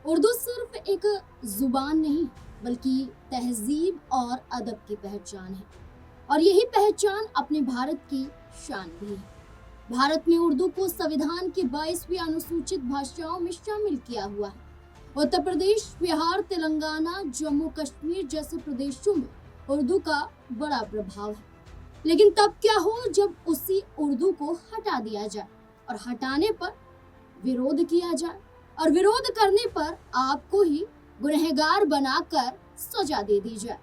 उर्दू सिर्फ एक जुबान नहीं बल्कि तहजीब और अदब की पहचान है और यही पहचान अपने भारत की शान भी है। भारत में उर्दू को संविधान की 22वीं अनुसूचित भाषाओं में शामिल किया हुआ है। उत्तर प्रदेश, बिहार, तेलंगाना, जम्मू कश्मीर जैसे प्रदेशों में उर्दू का बड़ा प्रभाव है। लेकिन तब क्या हो जब उसी उर्दू को हटा दिया जाए और हटाने पर विरोध किया जाए और विरोध करने पर आपको ही गुनहगार बनाकर सजा दे दी जाए।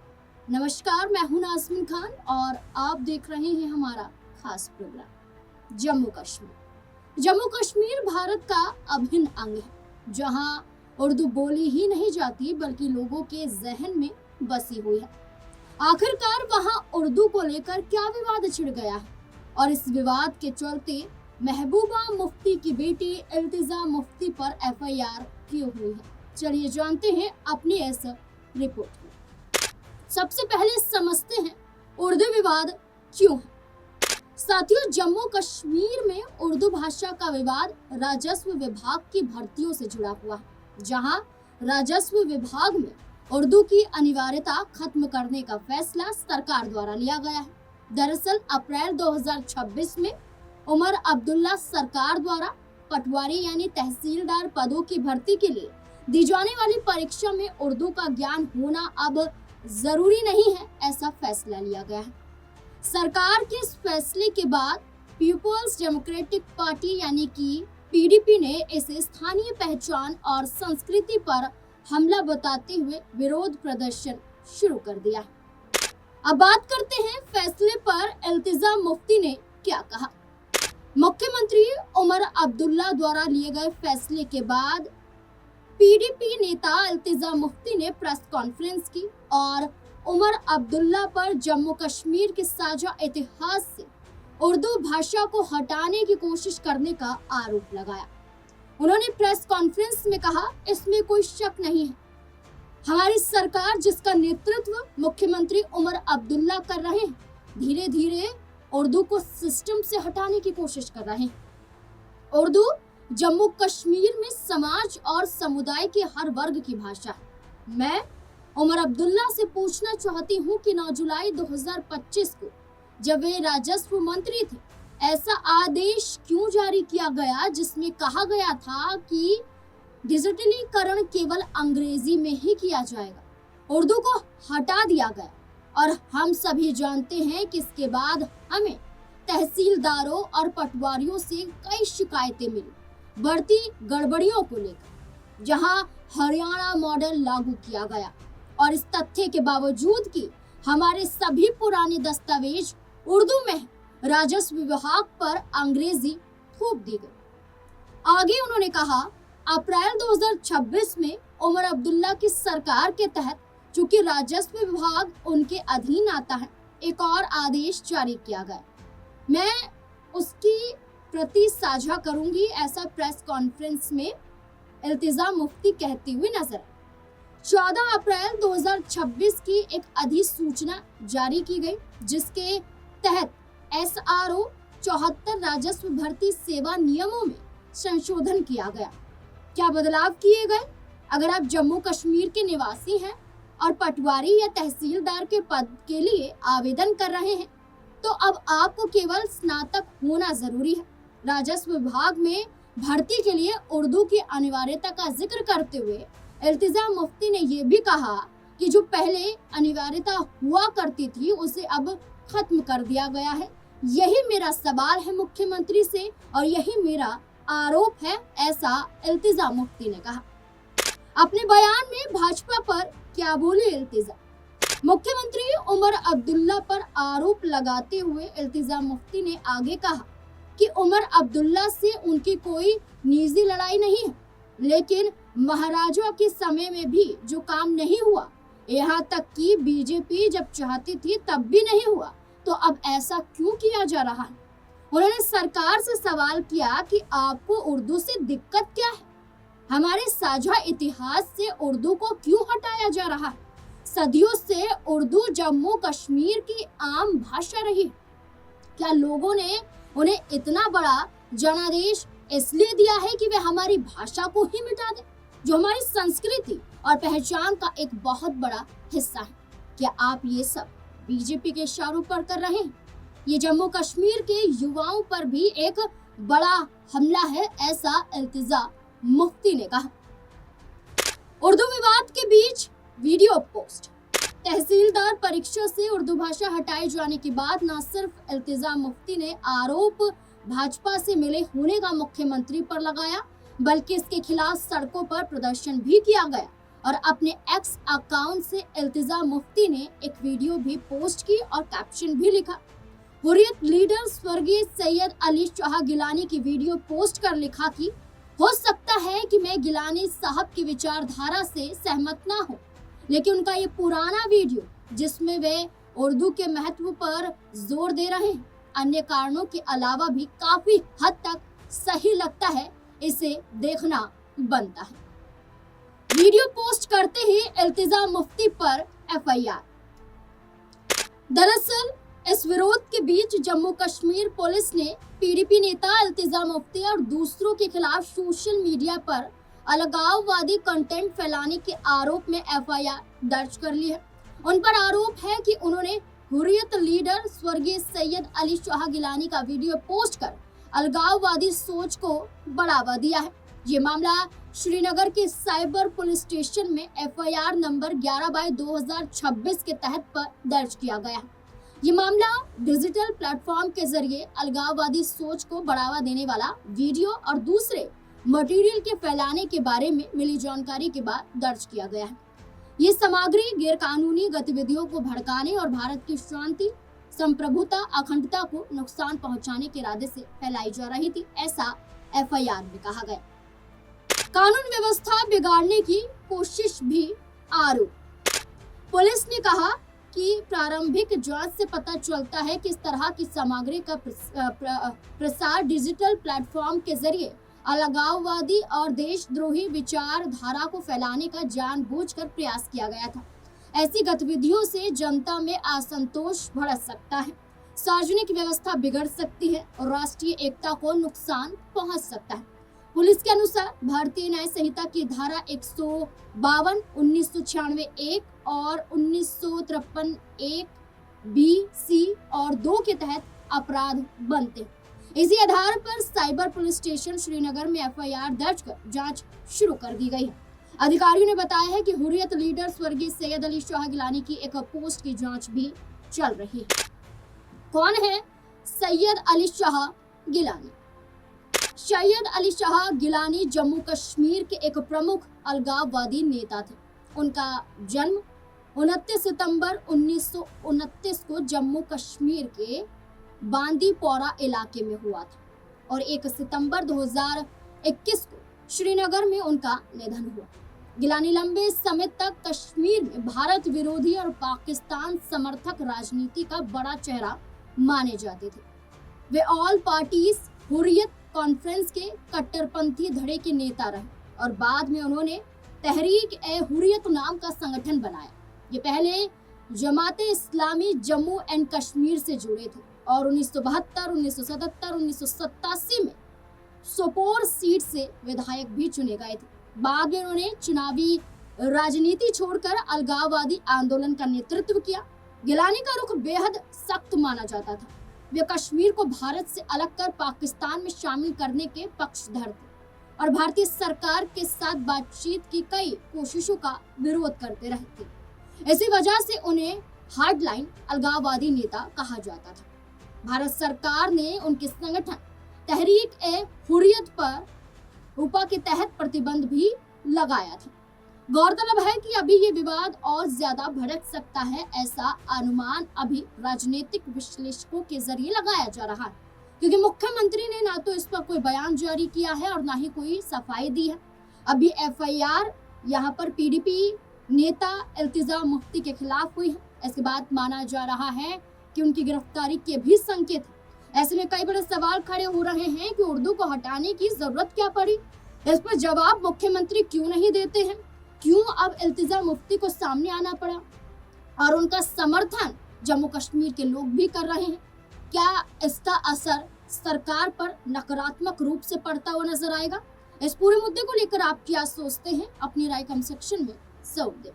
नमस्कार, मैं हूं नाज़मीन खान और आप देख रहे हैं हमारा खास प्रोग्राम जम्मू कश्मीर। जम्मू कश्मीर भारत का अभिन्न अंग है, जहां उर्दू बोली ही नहीं जाती बल्कि लोगों के जहन में बसी हुई है। आखिरकार वहां उर्दू को लेकर क्या विवाद छिड़ गया है और इस विवाद के चलते महबूबा मुफ्ती की बेटी इल्तिजा मुफ्ती पर एफआईआर क्यों हुई है, चलिए जानते हैं अपनी इस रिपोर्ट में। सबसे पहले समझते हैं उर्दू विवाद क्यों है। साथियों, जम्मू कश्मीर में उर्दू भाषा का विवाद राजस्व विभाग की भर्तियों से जुड़ा हुआ है, जहां राजस्व विभाग में उर्दू की अनिवार्यता खत्म करने का फैसला सरकार द्वारा लिया गया है। दरअसल अप्रैल 2026 में उमर अब्दुल्ला सरकार द्वारा पटवारी यानी तहसीलदार पदों की भर्ती के लिए दी जाने वाली परीक्षा में उर्दू का ज्ञान होना अब जरूरी नहीं है, ऐसा फैसला लिया गया है। सरकार के इस फैसले के बाद पीपुल्स डेमोक्रेटिक पार्टी यानी कि पीडीपी ने इसे स्थानीय पहचान और संस्कृति पर हमला बताते हुए विरोध प्रदर्शन शुरू कर दिया है। अब बात करते हैं फैसले पर इल्तिजा मुफ्ती ने क्या कहा। मुख्यमंत्री उमर अब्दुल्ला द्वारा लिए गए फैसले के बाद पीडीपी नेता इल्तिजा मुफ्ती ने प्रेस कॉन्फ्रेंस की और उमर अब्दुल्ला पर जम्मू कश्मीर के साझा इतिहास से उर्दू भाषा को हटाने की कोशिश करने का आरोप लगाया। उन्होंने प्रेस कॉन्फ्रेंस में कहा, इसमें कोई शक नहीं है, हमारी सरकार जिसका नेतृत्व मुख्यमंत्री उमर अब्दुल्ला कर रहे हैं, धीरे धीरे उर्दू को सिस्टम से हटाने की कोशिश कर रहे हैं। उर्दू जम्मू कश्मीर में समाज और समुदाय के हर वर्ग की भाषा है। मैं उमर अब्दुल्ला से पूछना चाहती हूँ कि 9 जुलाई 2025 को जब वे राजस्व मंत्री थे, ऐसा आदेश क्यों जारी किया गया जिसमें कहा गया था कि डिजिटलीकरण केवल अंग्रेजी में ही किया जाएगा। उर्दू को हटा दिया गया और हम सभी जानते हैं कि इसके बाद हमें तहसीलदारों और पटवारियों से कई शिकायतें मिली बढ़ती गड़बड़ियों को लेकर, जहां हरियाणा मॉडल लागू किया गया और इस तथ्य के बावजूद कि हमारे सभी पुराने दस्तावेज उर्दू में राजस्व विभाग पर अंग्रेजी थोप दी गई। आगे उन्होंने कहा, अप्रैल 2026 में उमर अब्दुल्ला की सरकार के तहत चूंकि राजस्व विभाग उनके अधीन आता है, एक और आदेश जारी किया गया। मैं उसकी प्रति साझा करूंगी, ऐसा प्रेस कॉन्फ्रेंस में इल्तिजा मुफ्ती कहती हुई नजर। 14 अप्रैल 2026 की एक अधिसूचना जारी की गई जिसके तहत SRO 74 राजस्व भर्ती सेवा नियमों में संशोधन किया गया। क्या बदलाव किए गए? अगर आप जम्मू कश्मीर के निवासी हैं और पटवारी या तहसीलदार के पद के लिए आवेदन कर रहे हैं तो अब आपको केवल स्नातक होना जरूरी है। राजस्व विभाग में भर्ती के लिए उर्दू की अनिवार्यता का जिक्र करते हुए इल्तिजा मुफ्ती ने यह भी कहा कि जो पहले अनिवार्यता हुआ करती थी उसे अब खत्म कर दिया गया है। यही मेरा सवाल है मुख्यमंत्री से और यही मेरा आरोप है, ऐसा इल्तिजा मुफ्ती ने कहा। अपने बयान में भाजपा पर क्या बोले इल्तिजा। मुख्यमंत्री उमर अब्दुल्ला पर आरोप लगाते हुए इल्तिजा मुफ्ती ने आगे कहा कि उमर अब्दुल्ला से उनकी कोई निजी लड़ाई नहीं है, लेकिन महाराजा के समय में भी जो काम नहीं हुआ, यहाँ तक कि बीजेपी जब चाहती थी तब भी नहीं हुआ, तो अब ऐसा क्यों किया जा रहा है। उन्होंने सरकार से सवाल किया कि आपको उर्दू से दिक्कत क्या है, हमारे साझा इतिहास से उर्दू को क्यों हटाया जा रहा है। सदियों से उर्दू जम्मू कश्मीर की आम भाषा रही। क्या लोगों ने उन्हें इतना बड़ा जनादेश इसलिए दिया है कि वे हमारी भाषा को ही मिटा दें? जो हमारी संस्कृति और पहचान का एक बहुत बड़ा हिस्सा है। क्या आप ये सब बीजेपी के इशारों पर कर रहे हैं? ये जम्मू कश्मीर के युवाओं पर भी एक बड़ा हमला है, ऐसा इल्तिजा मुफ्ती ने कहा। उर्दू विवाद के बीच वीडियो पोस्ट। तहसीलदार परीक्षा से उर्दू भाषा हटाए जाने के बाद न सिर्फ इल्तिजा मुफ्ती ने आरोप भाजपा से मिले होने का मुख्यमंत्री पर लगाया, बल्कि इसके खिलाफ सड़कों पर प्रदर्शन भी किया गया और अपने एक्स अकाउंट से इल्तिजा मुफ्ती ने एक वीडियो भी पोस्ट की और कैप्शन भी लिखा। हुर्रियत लीडर स्वर्गीय सैयद अली शाह गिलानी की वीडियो पोस्ट कर लिखा कि हो सकता है कि मैं गिलानी साहब की विचारधारा से सहमत ना हूं, लेकिन उनका ये पुराना वीडियो जिसमें वे उर्दू के महत्व पर जोर दे रहे हैं, अन्य कारणों के अलावा भी काफी हद तक सही लगता है, इसे देखना बनता है। वीडियो पोस्ट करते ही इल्तिजा मुफ्ती पर एफआईआर। दरअसल इस विरोध के बीच जम्मू कश्मीर पुलिस ने पीडीपी नेता इल्तिजा मुफ्ती और दूसरों के खिलाफ सोशल मीडिया पर अलगाववादी कंटेंट फैलाने के आरोप में एफआईआर दर्ज कर ली है। उन पर आरोप है कि उन्होंने हुर्रियत लीडर स्वर्गीय सैयद अली शाह गिलानी का वीडियो पोस्ट कर अलगाववादी सोच को बढ़ावा दिया है। ये मामला श्रीनगर के साइबर पुलिस स्टेशन में एफआईआर नंबर 11/2026 के तहत पर दर्ज किया गया है। ये मामला डिजिटल प्लेटफॉर्म के जरिए अलगाववादी सोच को बढ़ावा देने वाला वीडियो और दूसरे मटेरियल के फैलाने के बारे में मिली जानकारी के बाद दर्ज किया गया है। ये सामग्री गैरकानूनी गतिविधियों को भड़काने और भारत की शांति, संप्रभुता, अखंडता को नुकसान पहुंचाने के इरादे से फैलाई जा रही थी, ऐसा एफआईआर में कहा गया। कानून व्यवस्था बिगाड़ने की कोशिश भी आरोप। पुलिस ने कहा कि प्रारंभिक जांच से पता चलता है कि इस तरह की सामग्री का प्रसार डिजिटल प्लेटफॉर्म के जरिए अलगाववादी और देशद्रोही विचारधारा को फैलाने का जानबूझकर प्रयास किया गया था। ऐसी गतिविधियों से जनता में असंतोष भड़क सकता है, सार्वजनिक व्यवस्था बिगड़ सकती है और राष्ट्रीय एकता को नुकसान पहुंच सकता है। पुलिस के अनुसार भारतीय न्याय संहिता की धारा 152, 1996 1 और 1953 1 बी, सी और 2 के तहत अपराध बनते हैं। इसी आधार पर साइबर पुलिस स्टेशन श्रीनगर में एफआईआर दर्ज कर जांच शुरू कर दी गई है। अधिकारियों ने बताया है कि हुर्रियत लीडर स्वर्गीय सैयद अली शाह गिलानी की एक पोस्ट की जांच भी चल रही है। कौन है सैयद अली शाह गिलानी? सैयद अली शाह गिलानी जम्मू कश्मीर के एक प्रमुख अलगाववादी नेता थे। उनका जन्म 29 सितंबर 1929 को जम्मू कश्मीर के बांदीपोरा इलाके में हुआ था और 1 सितंबर 2021 को श्रीनगर में उनका निधन हुआ। गिलानी लंबे समय तक कश्मीर में भारत विरोधी और पाकिस्तान समर्थक राजनीति का बड़ा चेहरा माने जाते थे। वे ऑल पार्टीज हुर्रियत कॉन्फ्रेंस के कट्टरपंथी धड़े के नेता रहे और बाद में उन्होंने तहरीक ए हुर्रियत नाम का संगठन बनाया। ये पहले जमाते इस्लामी जम्मू एंड कश्मीर से जुड़े थे और 1972, 1977, 1987 में सोपोर सीट से विधायक भी चुने गए थे। बाद में उन्होंने चुनावी राजनीति छोड़कर अलगाववादी आंदोलन का नेतृत्व किया। गिलानी का रुख बेहद सख्त माना जाता था। वे कश्मीर को भारत से अलग कर पाकिस्तान में शामिल करने के पक्षधर थे और भारतीय सरकार के साथ बातचीत की कई कोशिशों का विरोध करते रहे थे। इसी वजह से उन्हें हार्डलाइन अलगाववादी नेता कहा जाता था। भारत सरकार ने उनके संगठन तहरीक ए हुर्रियत पर रूपा के तहत प्रतिबंध भी लगाया था। गौरतलब है कि अभी ये विवाद और ज्यादा भड़क सकता है, ऐसा अनुमान अभी राजनीतिक विश्लेषकों के जरिए लगाया जा रहा है, क्योंकि मुख्यमंत्री ने ना तो इस पर कोई बयान जारी किया है और ना ही कोई सफाई दी है। अभी एफआईआर यहाँ पर पीडीपी नेता इल्तिजा मुफ्ती के खिलाफ हुई है। इसके बाद माना जा रहा है कि उनकी गिरफ्तारी के भी संकेत है। ऐसे में कई बड़े सवाल खड़े हो रहे हैं कि उर्दू को हटाने की जरूरत क्या पड़ी। इस पर जवाब मुख्यमंत्री क्यों नहीं देते हैं? क्यों अब इल्तिजा मुफ्ती को सामने आना पड़ा और उनका समर्थन जम्मू कश्मीर के लोग भी कर रहे हैं? क्या इसका असर सरकार पर नकारात्मक रूप से पड़ता हुआ नजर आएगा? इस पूरे मुद्दे को लेकर आप क्या सोचते हैं? अपनी राय कमेंट सेक्शन में जरूर दें।